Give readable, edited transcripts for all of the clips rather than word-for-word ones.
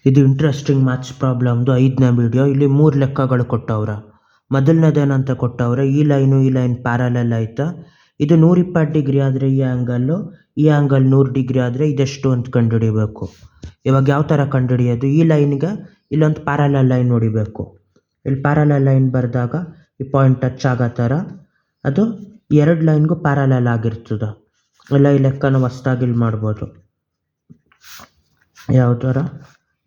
ಇದು interesting maths ಪ್ರಾಬ್ಲಮ್ದು 5ನೇ video. ಇಲ್ಲಿ 3 ಲೆಕ್ಕಗಳು ಕೊಟ್ಟವ್ರ. ಮೊದಲನೇದೇನಂತ ಕೊಟ್ಟವ್ರೆ, ಈ ಲೈನ್ ಪ್ಯಾರಲಲ್ ಆಯ್ತಾ, ಇದು 120 ಡಿಗ್ರಿ ಆದರೆ ಈ ಆ್ಯಂಗಲ್ 100 ಡಿಗ್ರಿ ಆದರೆ ಇದೆಷ್ಟು ಅಂತ ಕಂಡುಹಿಡಿಬೇಕು. ಇವಾಗ ಯಾವ ಥರ ಕಂಡುಹಿಡಿಯೋದು, ಈ ಲೈನ್ಗೆ ಇಲ್ಲೊಂದು ಪ್ಯಾರಲಲ್ ಲೈನ್ ಹೊಡಿಬೇಕು. ಇಲ್ಲಿ ಪ್ಯಾರಲಲ್ ಲೈನ್ ಬರೆದಾಗ ಈ ಪಾಯಿಂಟ್ ಟಚ್ ಆಗೋ ಥರ ಅದು 2 ಲೈನ್ಗೂ ಪ್ಯಾರಲಲ್ ಆಗಿರ್ತದೆ. ಎಲ್ಲ ಈ ಲೆಕ್ಕನ ಹೊಸ್ದಾಗಿ ಇಲ್ಲಿ ಮಾಡ್ಬೋದು. ಯಾವ ಥರ,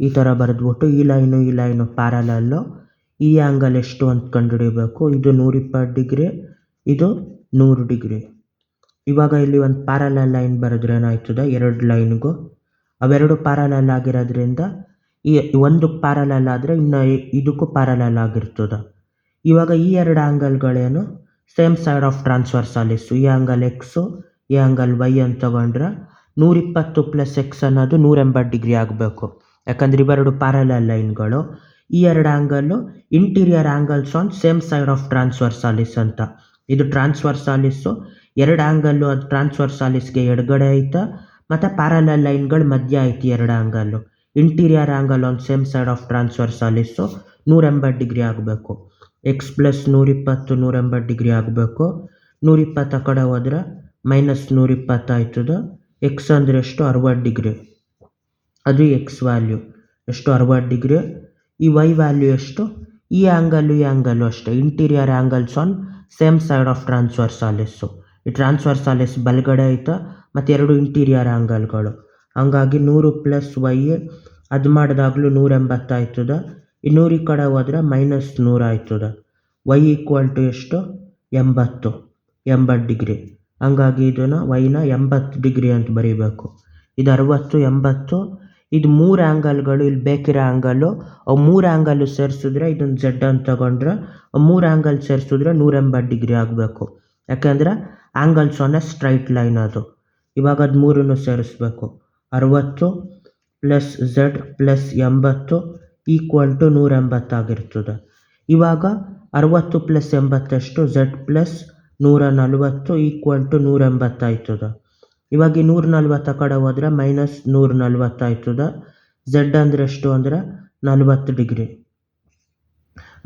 ಈ ಥರ ಬರೆದ್ಬಿಟ್ಟು ಈ ಲೈನು ಪ್ಯಾರಲಲ್ಲು, ಈ ಆ್ಯಂಗಲ್ ಎಷ್ಟು ಅಂತ ಕಂಡುಹಿಡಿಬೇಕು. ಇದು 120 ಡಿಗ್ರಿ, ಇದು 100 ಡಿಗ್ರಿ. ಇವಾಗ ಇಲ್ಲಿ ಒಂದು ಪ್ಯಾರಲಲ್ ಲೈನ್ ಬರೆದ್ರೆ ಏನಾಯ್ತದೆ, 2 ಲೈನ್ಗೂ ಅವೆರಡು ಪ್ಯಾರಲಲ್ ಆಗಿರೋದ್ರಿಂದ ಈ ಒಂದು ಪ್ಯಾರಲಲ್ ಆದರೆ ಇನ್ನು ಇದಕ್ಕೂ ಪ್ಯಾರಲಲ್ ಆಗಿರ್ತದೆ. ಇವಾಗ ಈ 2 ಆ್ಯಂಗಲ್ಗಳೇನು ಸೇಮ್ ಸೈಡ್ ಆಫ್ ಟ್ರಾನ್ಸ್ವರ್ಸಾಲಿಸ್ಸು. ಈ ಆ್ಯಂಗಲ್ ಎಕ್ಸು, ಈ ಆ್ಯಂಗಲ್ ವೈ ಅಂತ ತಗೊಂಡ್ರೆ 120 ಪ್ಲಸ್ ಎಕ್ಸ್ ಅನ್ನೋದು 180 ಡಿಗ್ರಿ ಆಗಬೇಕು. ಯಾಕಂದರೆ ಇವೆರಡು ಪ್ಯಾರಲಲ್ ಲೈನ್ಗಳು. ಈ 2 angle interior angles on same side of transversals ಅಂತ. ಇದು ಟ್ರಾನ್ಸ್ವರ್ಸಾಲಿಸ್ಸು, 2 ಆ್ಯಂಗಲ್ಲು ಅದು ಟ್ರಾನ್ಸ್ವರ್ಸಾಲಿಸ್ಗೆ ಎಡಗಡೆ ಐತೆ ಮತ್ತು ಪ್ಯಾರಲಲ್ ಲೈನ್ಗಳು ಮಧ್ಯ ಐತಿ 2 angle. Interior angle on same side of transversals 180 degree ಆಗಬೇಕು. ಎಕ್ಸ್ ಪ್ಲಸ್ 120 180 ಡಿಗ್ರಿ ಆಗಬೇಕು. 120 ಆ ಕಡೆ ಹೋದ್ರೆ -120 ಆಯ್ತದೆ. ಎಕ್ಸ್ ಅಂದರೆ ಎಷ್ಟು, 60 ಡಿಗ್ರಿ. ಅದು ಎಕ್ಸ್ ವ್ಯಾಲ್ಯೂ ಎಷ್ಟು, 60 ಡಿಗ್ರಿ. ಈ ವೈ ವ್ಯಾಲ್ಯೂ ಎಷ್ಟು, ಈ ಆ್ಯಂಗಲ್ಲು ಅಷ್ಟೇ. Interior angles on same side of transversals. ಈ ಟ್ರಾನ್ಸ್ವರ್ಸಾಲಿಸ್ ಬಲಗಡೆ ಐತೆ ಮತ್ತು 2 ಇಂಟೀರಿಯರ್ ಆ್ಯಂಗಲ್ಗಳು. ಹಂಗಾಗಿ 100 ಪ್ಲಸ್ ವೈ ಅದು ಮಾಡಿದಾಗಲೂ 180 ಆಯ್ತದೆ. ಈ 100 ಈ ಕಡೆ ಹೋದರೆ -100 ಆಯ್ತದೆ. ವೈ ಈಕ್ವಲ್ ಟು ಎಷ್ಟು, 80 ಡಿಗ್ರಿ. ಹಂಗಾಗಿ ಇದನ್ನು ವೈನ 80 ಡಿಗ್ರಿ ಅಂತ ಬರೀಬೇಕು. ಇದು 60 80. ಇದು 3 ಆ್ಯಂಗಲ್ಗಳು ಇಲ್ಲಿ ಬೇಕಿರೋ ಆ್ಯಂಗಲ್ಲು. ಅವು 3 ಆ್ಯಂಗಲ್ಲು ಸೇರಿಸಿದ್ರೆ ಇದನ್ನು ಝೆಡ್ ಅಂತ ತಗೊಂಡ್ರೆ 3 ಆ್ಯಂಗಲ್ ಸೇರಿಸಿದ್ರೆ 180 ಡಿಗ್ರಿ ಆಗಬೇಕು. ಯಾಕೆಂದರೆ angles on a straight line ಅದು. ಇವಾಗ ಅದು 3 ಸೇರಿಸ್ಬೇಕು. 60 plus z plus 80 equal to 180 ಆಗಿರ್ತದೆ. ಇವಾಗ 60 ಪ್ಲಸ್ 80 ಎಷ್ಟು, ಝೆಡ್ ಪ್ಲಸ್ 140 ಈಕ್ವಲ್ ಟು 180 ಆಯ್ತದೆ. ಇವಾಗ ಈ 140 ಕಡೆ ಹೋದರೆ -140 ಆಯ್ತದೆ. ಝೆಡ್ ಅಂದರೆ ಎಷ್ಟು ಅಂದರೆ 40 ಡಿಗ್ರಿ.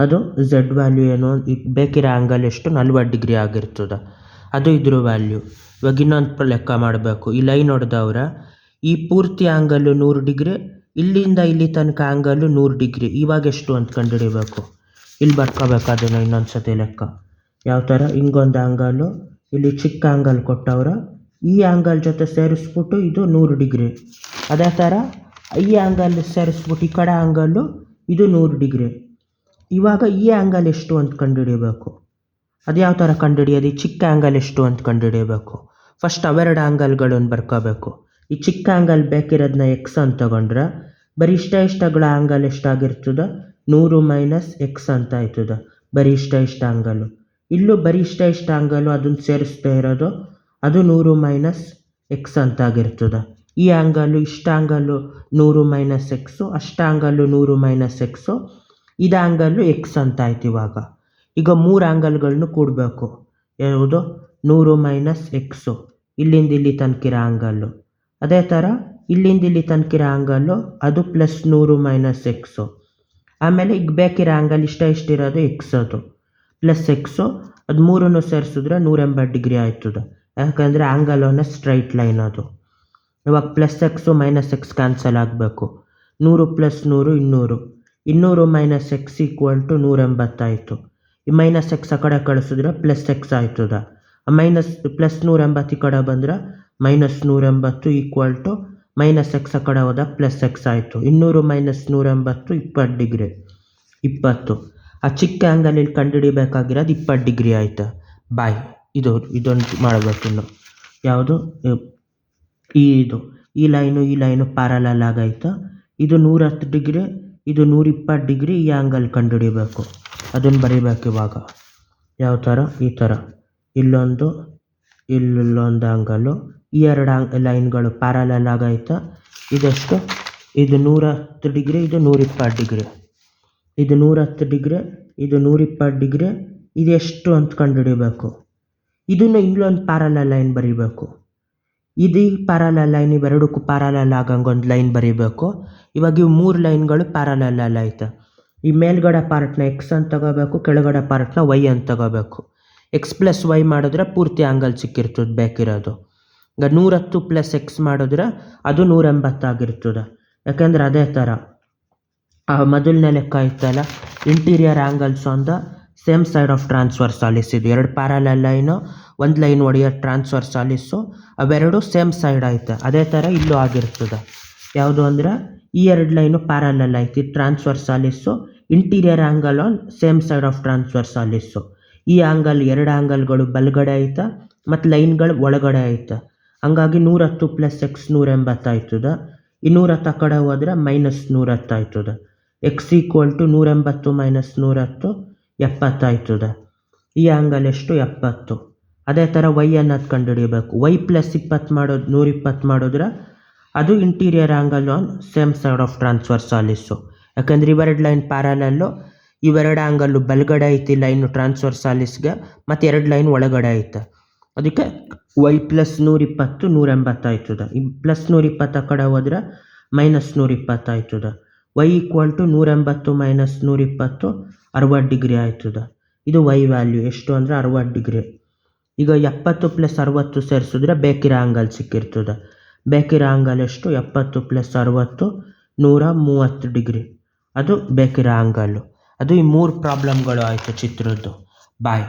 ಅದು ಝೆಡ್ ವ್ಯಾಲ್ಯೂ ಏನು, ಬೇಕಿರೋ ಆ್ಯಂಗಲ್ ಎಷ್ಟು, 40 ಡಿಗ್ರಿ ಆಗಿರ್ತದೆ. ಅದು ಇದ್ರ ವ್ಯಾಲ್ಯೂ. ಇವಾಗ ಇನ್ನೊಂದು ಲೆಕ್ಕ ಮಾಡಬೇಕು. ಈ ಲೈನ್ ಹೊಡೆದವ್ರೆ, ಈ ಪೂರ್ತಿ ಆ್ಯಂಗಲ್ಲು 100 ಡಿಗ್ರಿ, ಇಲ್ಲಿಂದ ಇಲ್ಲಿ ತನಕ ಆ್ಯಂಗಲ್ಲು 100 ಡಿಗ್ರಿ. ಇವಾಗ ಎಷ್ಟು ಅಂತ ಕಂಡುಹಿಡಿಬೇಕು. ಇಲ್ಲಿ ಬರ್ಕೋಬೇಕು ಅದನ್ನು ಇನ್ನೊಂದು ಸತಿ ಲೆಕ್ಕ. ಯಾವ ಥರ, ಹಿಂಗೊಂದು ಆ್ಯಂಗಲ್ಲು, ಇಲ್ಲಿ ಚಿಕ್ಕ ಆ್ಯಂಗಲ್ ಕೊಟ್ಟವ್ರೆ, ಈ ಆ್ಯಂಗಲ್ ಜೊತೆ ಸೇರಿಸ್ಬಿಟ್ಟು ಇದು 100 ಡಿಗ್ರಿ. ಅದೇ ಥರ ಈ ಆ್ಯಂಗಲ್ ಸೇರಿಸ್ಬಿಟ್ಟು ಈ ಕಡೆ ಆ್ಯಂಗಲ್ಲು ಇದು 100 ಡಿಗ್ರಿ. ಇವಾಗ ಈ ಆ್ಯಂಗಲ್ ಎಷ್ಟು ಅಂತ ಕಂಡುಹಿಡಿಬೇಕು. ಅದು ಯಾವ ಥರ ಕಂಡುಹಿಡಿಯೋದು, ಈ ಚಿಕ್ಕ ಆ್ಯಂಗಲ್ ಎಷ್ಟು ಅಂತ ಕಂಡುಹಿಡಿಯಬೇಕು. ಫಸ್ಟ್ ಅವೆರಡು ಆ್ಯಂಗಲ್ಗಳನ್ನು ಬರ್ಕೋಬೇಕು. ಈ ಚಿಕ್ಕ ಆ್ಯಂಗಲ್ ಬೇಕಿರೋದನ್ನ ಎಕ್ಸ್ ಅಂತ ತಗೊಂಡ್ರೆ ಬರೀ ಇಷ್ಟಗಳ ಆ್ಯಂಗಲ್ ಎಷ್ಟಾಗಿರ್ತದೆ, 100 ಮೈನಸ್ ಎಕ್ಸ್ ಅಂತ ಆಯ್ತದೆ. ಬರೀ ಇಷ್ಟ ಆ್ಯಂಗಲ್ಲು. ಇಲ್ಲೂ ಬರೀ ಇಷ್ಟ ಆ್ಯಂಗಲ್ಲು ಅದನ್ನು ಸೇರಿಸ್ತಾ ಇರೋದು, ಅದು 100 ಮೈನಸ್ ಎಕ್ಸ್ ಅಂತ ಆಗಿರ್ತದೆ. ಈ ಆ್ಯಂಗಲ್ಲು ಇಷ್ಟ ಆ್ಯಂಗಲ್ಲು 100 ಮೈನಸ್ ಎಕ್ಸು, ಅಷ್ಟ ಆ್ಯಂಗಲ್ಲು 100 ಮೈನಸ್ ಎಕ್ಸು, ಇದು ಆ್ಯಂಗಲ್ಲು ಎಕ್ಸ್ ಅಂತ ಆಯ್ತು. ಈಗ 3 ಆ್ಯಂಗಲ್ಗಳನ್ನು ಕೂಡಬೇಕು. ಯಾವುದು, 100 ಮೈನಸ್ ಎಕ್ಸು, ಇಲ್ಲಿಂದ ಇಲ್ಲಿ ತನಕಿರೋ ಆ್ಯಂಗಲ್ಲು. ಅದೇ ಥರ ಇಲ್ಲಿಂದ ಇಲ್ಲಿ ತನಕಿರೋ ಆ್ಯಂಗಲ್ಲು ಅದು ಪ್ಲಸ್ 100 ಮೈನಸ್ ಎಕ್ಸು. ಆಮೇಲೆ ಈಗ ಬೇಕಿರೋ ಆ್ಯಂಗಲ್ ಇಷ್ಟಿರೋದು ಎಕ್ಸ್, ಅದು ಪ್ಲಸ್ ಎಕ್ಸು, ಅದು 3 ಸೇರಿಸಿದ್ರೆ 180 ಡಿಗ್ರಿ ಆಯ್ತದೆ. ಯಾಕಂದರೆ angle on a straight line ಅದು. ಇವಾಗ plus x minus x cancel ಆಗಬೇಕು. 100 plus 100 200 minus x equal to 180 ಆಯಿತು. ಈ ಮೈನಸ್ ಎಕ್ಸ್ ಆ ಕಡೆ ಕಳಿಸಿದ್ರೆ ಪ್ಲಸ್ ಎಕ್ಸ್ ಆಯ್ತದ. ಪ್ಲಸ್ 180 ಈ ಕಡೆ ಬಂದರೆ -180 ಈಕ್ವಲ್ ಟು ಮೈನಸ್ ಎಕ್ಸ್ ಆ ಕಡೆ ಹೋದಾಗ ಪ್ಲಸ್ ಎಕ್ಸ್ ಆಯಿತು. 200 ಮೈನಸ್ 180 20 ಡಿಗ್ರಿ. 20. ಆ ಚಿಕ್ಕ ಆ್ಯಂಗಲ್ ಇಲ್ಲಿ ಕಂಡುಹಿಡಿಬೇಕಾಗಿರೋದು 20 ಡಿಗ್ರಿ ಆಯಿತು. ಬಾಯ್. ಇದೊಂದು ಮಾಡಬೇಕು ಇನ್ನು. ಯಾವುದು, ಈ ಲೈನು ಪ್ಯಾರಲಲ್ ಆಗೈತೆ. ಇದು 110 ಡಿಗ್ರಿ, ಇದು 120 ಡಿಗ್ರಿ. ಈ ಆ್ಯಂಗಲ್ ಕಂಡುಹಿಡಿಬೇಕು. ಅದನ್ನು ಬರೀಬೇಕು ಇವಾಗ. ಯಾವ ಥರ, ಈ ಥರ ಇಲ್ಲೊಂದು ಆ್ಯಂಗಲ್ಲು, ಈ 2 ಲೈನ್ಗಳು ಪ್ಯಾರಲಲ್ ಆಗೈತೆ. ಇದೆಷ್ಟು, ಇದು 110 ಡಿಗ್ರಿ, ಇದು 120 ಡಿಗ್ರಿ. ಇದು 110 ಡಿಗ್ರಿ, ಇದು 120 ಡಿಗ್ರಿ. ಇದು ಎಷ್ಟು ಅಂತ ಕಂಡುಹಿಡಿಬೇಕು. ಇದನ್ನು ಇಲ್ಲೊಂದು ಪ್ಯಾರಲಲ್ ಲೈನ್ ಬರೀಬೇಕು. ಇದು ಪ್ಯಾರಲಲ್ ಲೈನ್ ಇವೆರಡಕ್ಕೂ ಪ್ಯಾರಲಲ್ ಆಗಂಗೆ ಒಂದು ಲೈನ್ ಬರೀಬೇಕು. ಇವಾಗ ಇವು 3 ಲೈನ್ಗಳು ಪ್ಯಾರಲಲ್ ಐತೆ. ಈ ಮೇಲ್ಗಡೆ ಪಾರ್ಟ್ನ ಎಕ್ಸ್ ಅಂತ ತಗೋಬೇಕು, ಕೆಳಗಡೆ ಪಾರ್ಟ್ನ ವೈ ಅಂತ ತಗೋಬೇಕು. ಎಕ್ಸ್ ಪ್ಲಸ್ ವೈ ಮಾಡಿದ್ರೆ ಪೂರ್ತಿ ಆ್ಯಂಗಲ್ ಸಿಕ್ಕಿರ್ತದೆ ಬೇಕಿರೋದು. ಈಗ 110 ಪ್ಲಸ್ ಎಕ್ಸ್ ಮಾಡಿದ್ರೆ ಅದು 180 ಆಗಿರ್ತದೆ. ಯಾಕೆಂದ್ರೆ ಅದೇ ಥರ ಮೊದಲನೇ ಲೆಕ್ಕ ಇತ್ತಲ್ಲ, interior angles on the same side of transversals. ಇದು 2 ಪ್ಯಾರಲಲ್ ಲೈನು, ಒಂದು ಲೈನ್ ಹೊಡೆಯೋ ಟ್ರಾನ್ಸ್ವರ್ಸಾಲಿಸ್ಸು, ಅವೆರಡು ಸೇಮ್ ಸೈಡ್ ಐತೆ. ಅದೇ ಥರ ಇಲ್ಲೂ ಆಗಿರ್ತದೆ. ಯಾವುದು ಅಂದ್ರೆ ಈ 2 ಲೈನು ಪ್ಯಾರಲಲ್ ಐತಿ, transversals, interior angle on same side of transversals. ಈ ಆ್ಯಂಗಲ್ 2 ಆ್ಯಂಗಲ್ಗಳು ಬಲಗಡೆ ಐತೆ ಮತ್ತು ಲೈನ್ಗಳು ಒಳಗಡೆ ಐತೆ. ಹಂಗಾಗಿ 110 ಪ್ಲಸ್ ಎಕ್ಸ್ 180 ಆಯ್ತದೆ. ಈ 110 ಕಡೆ ಹೋದರೆ -110 ಆಯ್ತದೆ. ಎಕ್ಸ್ ಈಕ್ವಲ್ ಟು 180 ಮೈನಸ್ 110 70 ಆಯ್ತದೆ. ಈ ಆ್ಯಂಗಲ್ ಎಷ್ಟು? 70. ಅದೇ ಥರ ವೈ ಅನ್ನೋದು ಕಂಡುಹಿಡಿಯಬೇಕು. ವೈ ಪ್ಲಸ್ 20 ಮಾಡೋದು 120 ಮಾಡಿದ್ರೆ ಅದು interior angle on same side of transversals. ಯಾಕಂದರೆ ಇವೆರಡು ಲೈನ್ ಪ್ಯಾರಲಲ್ಲು, ಇವೆರಡು ಆ್ಯಂಗಲ್ಲು ಬಲಗಡೆ ಐತಿ ಲೈನು ಟ್ರಾನ್ಸ್ವರ್ಸಾಲಿಸ್ಗೆ, ಮತ್ತು 2 ಲೈನ್ ಒಳಗಡೆ ಐತೆ. ಅದಕ್ಕೆ ವೈ ಪ್ಲಸ್ 120 180 ಆಯ್ತದೆ. ಈ ಪ್ಲಸ್ 120 ಕಡೆ ಹೋದರೆ -120 ಆಯ್ತದೆ. Y equal to 180 minus 120 60 degree ಆಯ್ತದೆ. ಇದು ವೈ ವ್ಯಾಲ್ಯೂ ಎಷ್ಟು ಅಂದರೆ 60 ಡಿಗ್ರಿ. ಈಗ 70 ಪ್ಲಸ್ 60 ಸೇರಿಸಿದ್ರೆ ಬೇಕಿರೋ ಆ್ಯಂಗಲ್ ಸಿಕ್ಕಿರ್ತದೆ. ಬೇಕಿರೋ ಆ್ಯಂಗಲ್ ಎಷ್ಟು? 70 ಪ್ಲಸ್ 60 130 ಡಿಗ್ರಿ. ಅದು ಬೇಕಿರೋ ಆ್ಯಂಗಲ್ಲು. ಅದು ಈ 3 ಪ್ರಾಬ್ಲಮ್ಗಳು ಆಯಿತು ಚಿತ್ರದ್ದು. ಬಾಯ್.